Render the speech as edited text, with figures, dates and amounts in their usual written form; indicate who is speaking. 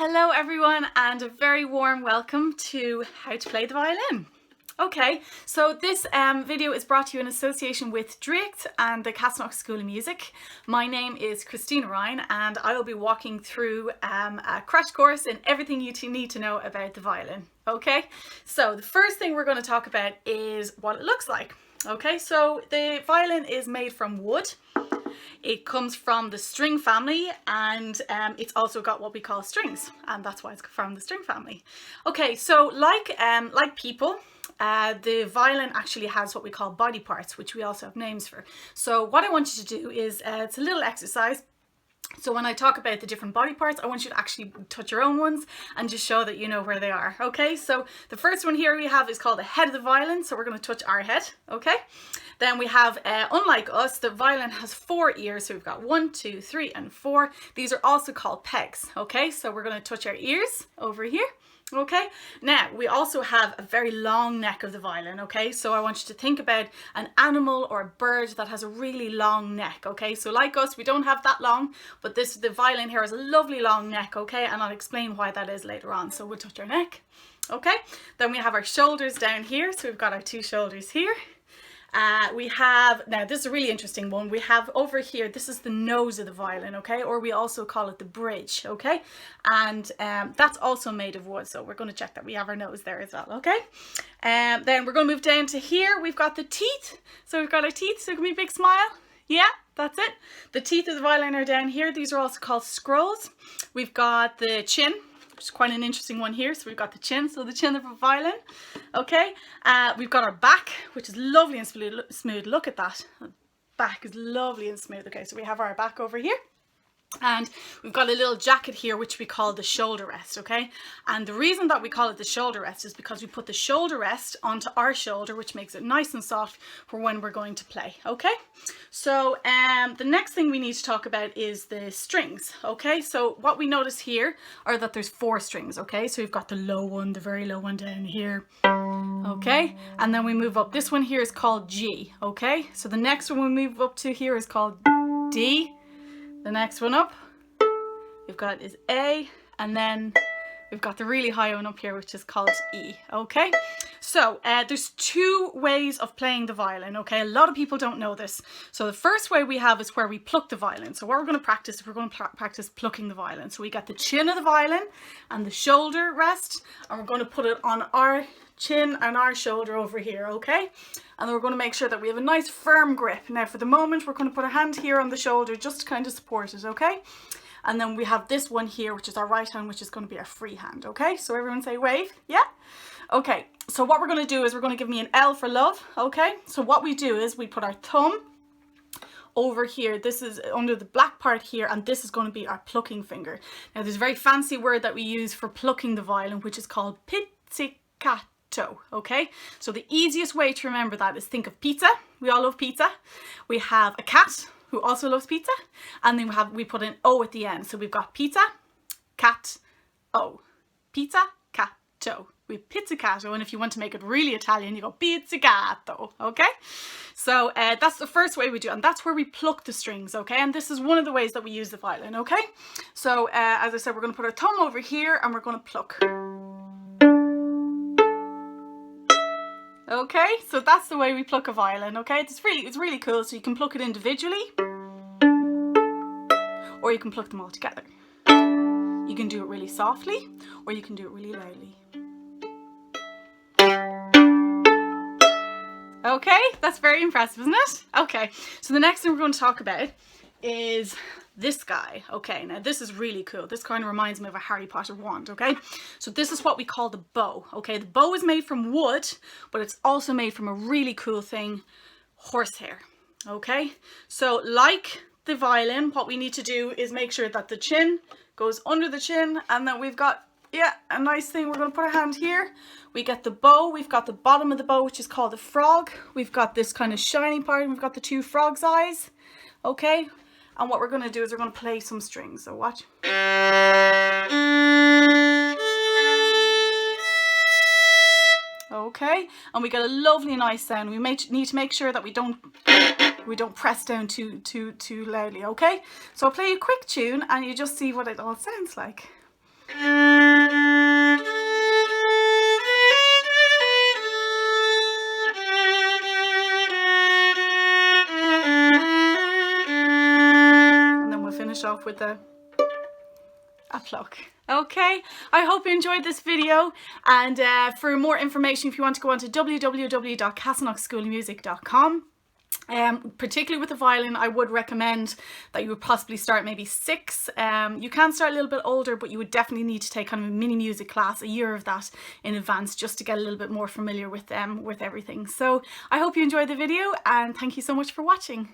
Speaker 1: Hello everyone and a very warm welcome to How to Play the Violin. Okay, so this video is brought to you in association with Dricht and the Castleknock School of Music. My name is Cristina and I will be walking through a crash course in everything you need to know about the violin. Okay, so the first thing we're going to talk about is what it looks like. Okay, so the violin is made from wood. It comes from the string family and it's also got what we call strings, and that's why it's from the string family. Okay, so like people, the violin actually has what we call body parts, which we also have names for. So what I want you to do is, it's a little exercise. So when I talk about the different body parts, I want you to actually touch your own ones and just show that you know where they are. Okay, so the first one here we have is called the head of the violin. So we're going to touch our head. Okay, then we have, unlike us, the violin has 4 ears. So we've got 1, 2, 3, and 4. These are also called pegs. Okay, so we're going to touch our ears over here. Okay, now we also have a very long neck of the violin. Okay, so I want you to think about an animal or a bird that has a really long neck. Okay, so like us, we don't have that long, but the violin here has a lovely long neck. Okay, and I'll explain why that is later on. So we'll touch our neck. Okay, then we have our shoulders down here. So we've got our 2 shoulders here. We have, now this is a really interesting one, we have over here, this is the nose of the violin, okay, or we also call it the bridge, okay, and that's also made of wood, so we're going to check that we have our nose there as well, okay. Then we're going to move down to here. We've got the teeth, so we've got our teeth, so give me a big smile. Yeah, that's it. The teeth of the violin are down here. These are also called scrolls. We've got the chin, which is quite an interesting one here. So we've got the chin, so the chin of a violin. Okay, we've got our back, which is lovely and smooth. Look at that. The back is lovely and smooth. Okay, so we have our back over here. And we've got a little jacket here which we call the shoulder rest, okay? And the reason that we call it the shoulder rest is because we put the shoulder rest onto our shoulder, which makes it nice and soft for when we're going to play, okay? So the next thing we need to talk about is the strings, okay? So what we notice here are that there's 4 strings, okay? So we've got the low one, the very low one down here, okay? And then we move up. This one here is called G, okay? So the next one we move up to here is called D. The next one up we've got is A, and then we've got the really high one up here which is called E, okay? So there's 2 ways of playing the violin, okay? A lot of people don't know this. So the first way we have is where we pluck the violin. So what we're going to practice is we're going to practice plucking the violin. So we got the chin of the violin and the shoulder rest, and we're going to put it on our chin and our shoulder over here, okay? And then we're going to make sure that we have a nice firm grip. Now for the moment we're going to put a hand here on the shoulder just to kind of support it, okay? And then we have this one here which is our right hand, which is going to be our free hand, okay? So everyone say wave, yeah? Okay, so what we're going to do is we're going to give me an L for love, okay? So what we do is we put our thumb over here. This is under the black part here, and this is going to be our plucking finger. Now there's a very fancy word that we use for plucking the violin which is called pizzicato. Okay, so the easiest way to remember that is think of pizza. We all love pizza. We have a cat who also loves pizza, and then we put an O at the end. So we've got pizza, cat, O. Pizza, cato. We pizzicato, and if you want to make it really Italian, you go pizzicato. Okay, so that's the first way we do it, and that's where we pluck the strings. Okay, and this is one of the ways that we use the violin. Okay, so as I said, we're going to put our thumb over here and we're going to pluck. Okay, so that's the way we pluck a violin, okay? It's really cool. So you can pluck it individually, or you can pluck them all together. You can do it really softly, or you can do it really loudly. Okay, that's very impressive, isn't it? Okay, so the next thing we're going to talk about is this guy. Okay, now this is really cool. This kind of reminds me of a Harry Potter wand, okay? So this is what we call the bow, okay? The bow is made from wood, but it's also made from a really cool thing, horsehair, okay? So like the violin, what we need to do is make sure that the chin goes under the chin, and then we've got, yeah, a nice thing. We're going to put our hand here. We get the bow. We've got the bottom of the bow, which is called the frog. We've got this kind of shiny part, and we've got the 2 frog's eyes, okay? And what we're going to do is we're going to play some strings. So watch. Okay, and we get a lovely nice sound. We need to make sure that we don't press down too loudly. Okay, so I'll play a quick tune and you just see what it all sounds like. And then we'll finish off with a pluck. Okay, I hope you enjoyed this video, and for more information, if you want to go on to www.castleknockschoolofmusic.com. Particularly with the violin, I would recommend that you would possibly start maybe 6. You can start a little bit older, but you would definitely need to take kind of a mini music class, a year of that in advance, just to get a little bit more familiar with everything. So I hope you enjoyed the video, and thank you so much for watching.